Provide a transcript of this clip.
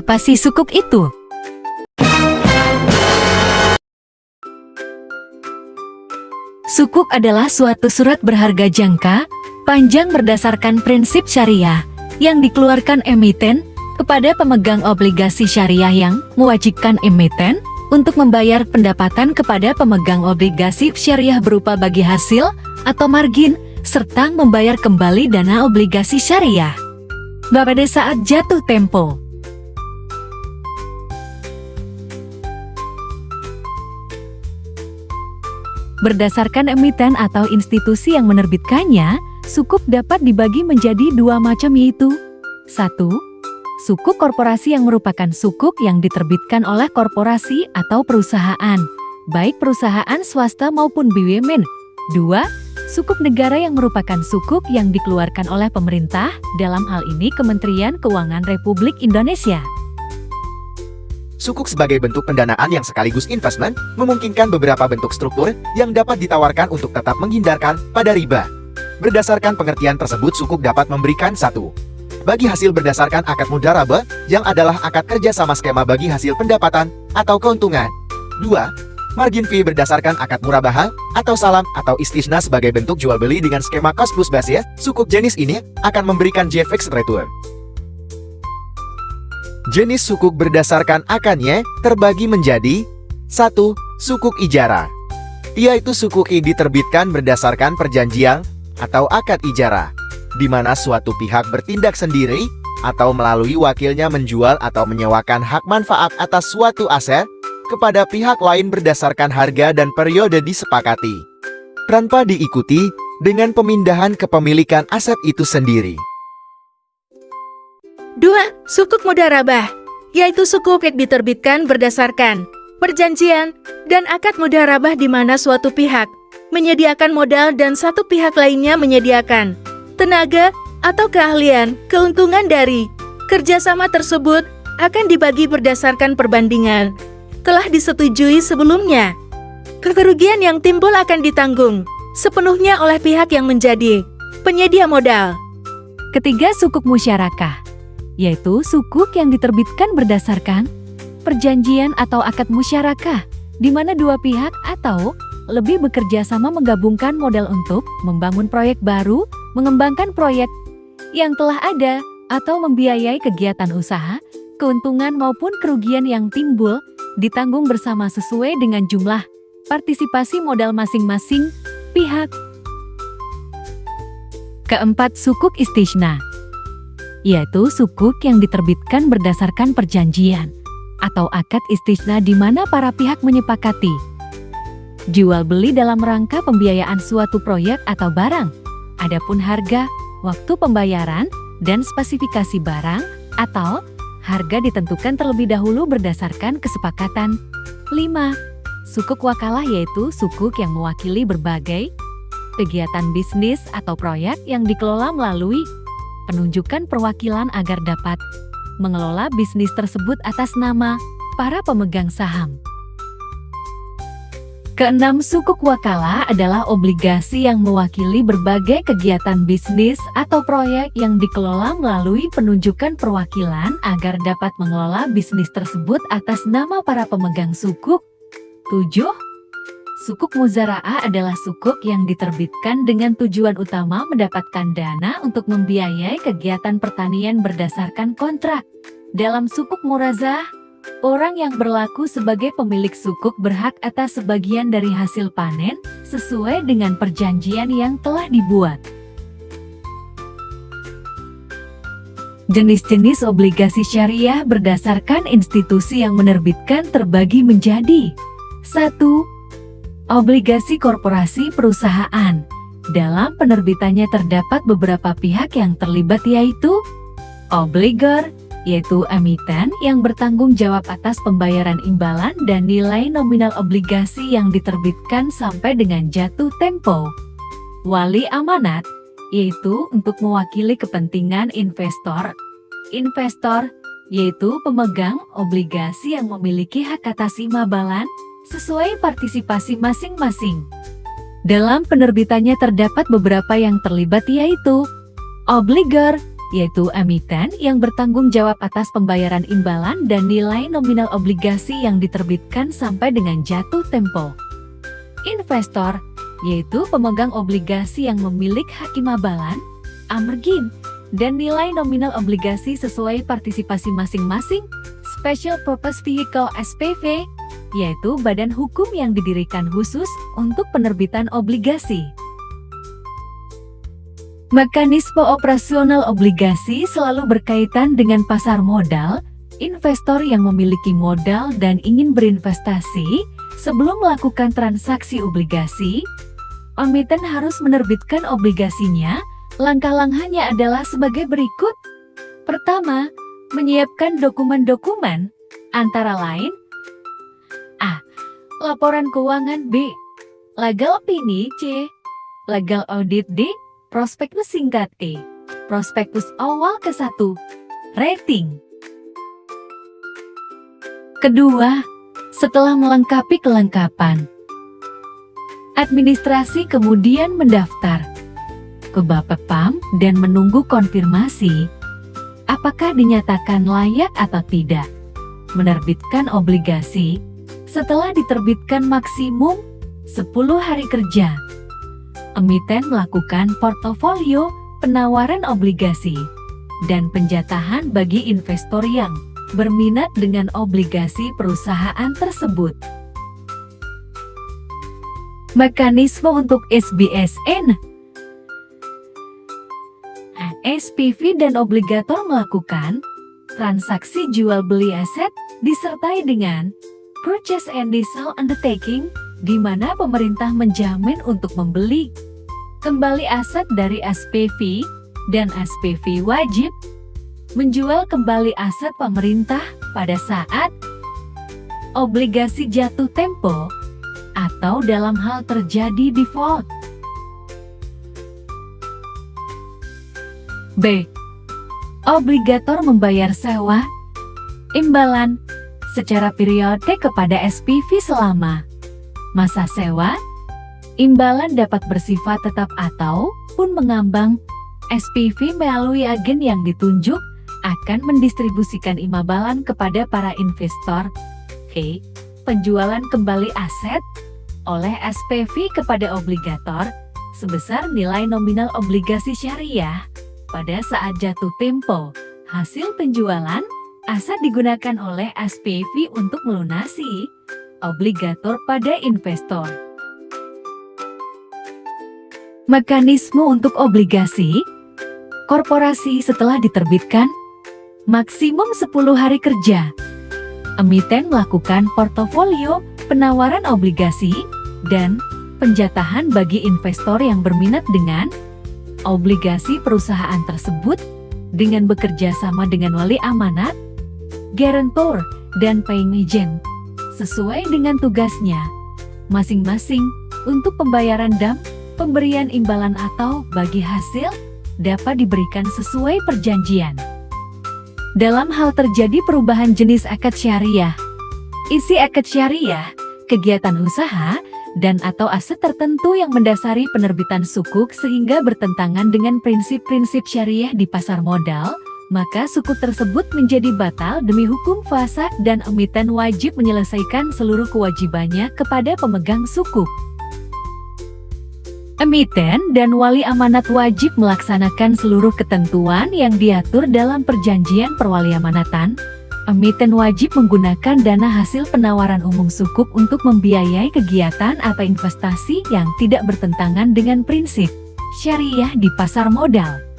Apa sih sukuk itu? Sukuk adalah suatu surat berharga jangka, panjang berdasarkan prinsip syariah, yang dikeluarkan emiten kepada pemegang obligasi syariah yang mewajibkan emiten untuk membayar pendapatan kepada pemegang obligasi syariah berupa bagi hasil atau margin, serta membayar kembali dana obligasi syariah pada saat jatuh tempo. Berdasarkan emiten atau institusi yang menerbitkannya, sukuk dapat dibagi menjadi dua macam, yaitu 1. Sukuk korporasi yang merupakan sukuk yang diterbitkan oleh korporasi atau perusahaan, baik perusahaan swasta maupun BUMN. 2. Sukuk negara yang merupakan sukuk yang dikeluarkan oleh pemerintah, dalam hal ini Kementerian Keuangan Republik Indonesia. Sukuk sebagai bentuk pendanaan yang sekaligus investment, memungkinkan beberapa bentuk struktur yang dapat ditawarkan untuk tetap menghindarkan pada riba. Berdasarkan pengertian tersebut, sukuk dapat memberikan 1. Bagi hasil berdasarkan akad mudharabah, yang adalah akad kerja sama skema bagi hasil pendapatan atau keuntungan. 2. Margin fee berdasarkan akad murabaha atau salam atau istisna sebagai bentuk jual beli dengan skema cost plus basis. Sukuk jenis ini akan memberikan fixed return. Jenis sukuk berdasarkan akadnya terbagi menjadi 1. Sukuk ijarah, yaitu sukuk yang diterbitkan berdasarkan perjanjian atau akad ijarah, di mana suatu pihak bertindak sendiri atau melalui wakilnya menjual atau menyewakan hak manfaat atas suatu aset kepada pihak lain berdasarkan harga dan periode disepakati, tanpa diikuti dengan pemindahan kepemilikan aset itu sendiri. 2. Sukuk mudharabah, yaitu sukuk yang diterbitkan berdasarkan perjanjian dan akad mudharabah di mana suatu pihak menyediakan modal dan satu pihak lainnya menyediakan tenaga atau keahlian. Keuntungan dari kerjasama tersebut akan dibagi berdasarkan perbandingan telah disetujui sebelumnya. Kerugian yang timbul akan ditanggung sepenuhnya oleh pihak yang menjadi penyedia modal. Ketiga, sukuk musyarakah, yaitu sukuk yang diterbitkan berdasarkan perjanjian atau akad musyarakah, di mana dua pihak atau lebih bekerja sama menggabungkan modal untuk membangun proyek baru, mengembangkan proyek yang telah ada, atau membiayai kegiatan usaha. Keuntungan maupun kerugian yang timbul ditanggung bersama sesuai dengan jumlah partisipasi modal masing-masing pihak. Keempat, sukuk istisna, yaitu sukuk yang diterbitkan berdasarkan perjanjian atau akad istisna di mana para pihak menyepakati jual beli dalam rangka pembiayaan suatu proyek atau barang. Adapun harga, waktu pembayaran, dan spesifikasi barang atau harga ditentukan terlebih dahulu berdasarkan kesepakatan. 5. Sukuk wakalah, yaitu sukuk yang mewakili berbagai kegiatan bisnis atau proyek yang dikelola melalui penunjukan perwakilan agar dapat mengelola bisnis tersebut atas nama para pemegang saham. Keenam, sukuk wakalah adalah obligasi yang mewakili berbagai kegiatan bisnis atau proyek yang dikelola melalui penunjukan perwakilan agar dapat mengelola bisnis tersebut atas nama para pemegang sukuk. 7. Sukuk muzara'ah adalah sukuk yang diterbitkan dengan tujuan utama mendapatkan dana untuk membiayai kegiatan pertanian berdasarkan kontrak. Dalam sukuk murazah, orang yang berlaku sebagai pemilik sukuk berhak atas sebagian dari hasil panen sesuai dengan perjanjian yang telah dibuat. Jenis-jenis obligasi syariah berdasarkan institusi yang menerbitkan terbagi menjadi 1. Obligasi korporasi perusahaan. Dalam penerbitannya terdapat beberapa pihak yang terlibat, yaitu obligor, yaitu emiten yang bertanggung jawab atas pembayaran imbalan dan nilai nominal obligasi yang diterbitkan sampai dengan jatuh tempo. Wali amanat, yaitu untuk mewakili kepentingan investor. Investor, yaitu pemegang obligasi yang memiliki hak atas imbalan sesuai partisipasi masing-masing. Dalam penerbitannya terdapat beberapa yang terlibat, yaitu obligor, yaitu emiten yang bertanggung jawab atas pembayaran imbalan dan nilai nominal obligasi yang diterbitkan sampai dengan jatuh tempo. Investor, yaitu pemegang obligasi yang memiliki hak imbalan, amergin, dan nilai nominal obligasi sesuai partisipasi masing-masing. Special Purpose Vehicle SPV, yaitu badan hukum yang didirikan khusus untuk penerbitan obligasi. Mekanisme operasional obligasi selalu berkaitan dengan pasar modal. Investor yang memiliki modal dan ingin berinvestasi sebelum melakukan transaksi obligasi, emiten harus menerbitkan obligasinya. Langkah-langkahnya adalah sebagai berikut. Pertama, menyiapkan dokumen-dokumen, antara lain A. Laporan keuangan B. Legal opini C. Legal audit D. Prospektus singkat E. Prospektus awal ke-1. Rating. Kedua, setelah melengkapi kelengkapan, administrasi kemudian mendaftar ke Bapepam dan menunggu konfirmasi apakah dinyatakan layak atau tidak menerbitkan obligasi. Setelah diterbitkan maksimum 10 hari kerja, emiten melakukan portofolio penawaran obligasi dan penjatahan bagi investor yang berminat dengan obligasi perusahaan tersebut. Mekanisme untuk SBSN, SPV dan obligator melakukan transaksi jual beli aset disertai dengan purchase and sale undertaking, di mana pemerintah menjamin untuk membeli kembali aset dari SPV dan SPV wajib menjual kembali aset pemerintah pada saat obligasi jatuh tempo atau dalam hal terjadi default. B. Obligator membayar sewa imbalan secara periode kepada SPV selama masa sewa. Imbalan dapat bersifat tetap atau pun mengambang. SPV melalui agen yang ditunjuk akan mendistribusikan imbalan kepada para investor. E. Penjualan kembali aset oleh SPV kepada obligator sebesar nilai nominal obligasi syariah pada saat jatuh tempo. Hasil penjualan aset digunakan oleh SPV untuk melunasi obligator pada investor. Mekanisme untuk obligasi korporasi setelah diterbitkan maksimum 10 hari kerja, emiten melakukan portofolio penawaran obligasi dan penjatahan bagi investor yang berminat dengan obligasi perusahaan tersebut dengan bekerja sama dengan wali amanat, guarantor, dan paying agent sesuai dengan tugasnya masing-masing untuk pembayaran dam, pemberian imbalan atau bagi hasil dapat diberikan sesuai perjanjian. Dalam hal terjadi perubahan jenis akad syariah, isi akad syariah, kegiatan usaha, dan atau aset tertentu yang mendasari penerbitan sukuk sehingga bertentangan dengan prinsip-prinsip syariah di pasar modal, maka sukuk tersebut menjadi batal demi hukum fasaq dan emiten wajib menyelesaikan seluruh kewajibannya kepada pemegang sukuk. Emiten dan wali amanat wajib melaksanakan seluruh ketentuan yang diatur dalam perjanjian perwaliamanatan. Emiten wajib menggunakan dana hasil penawaran umum sukuk untuk membiayai kegiatan atau investasi yang tidak bertentangan dengan prinsip syariah di pasar modal.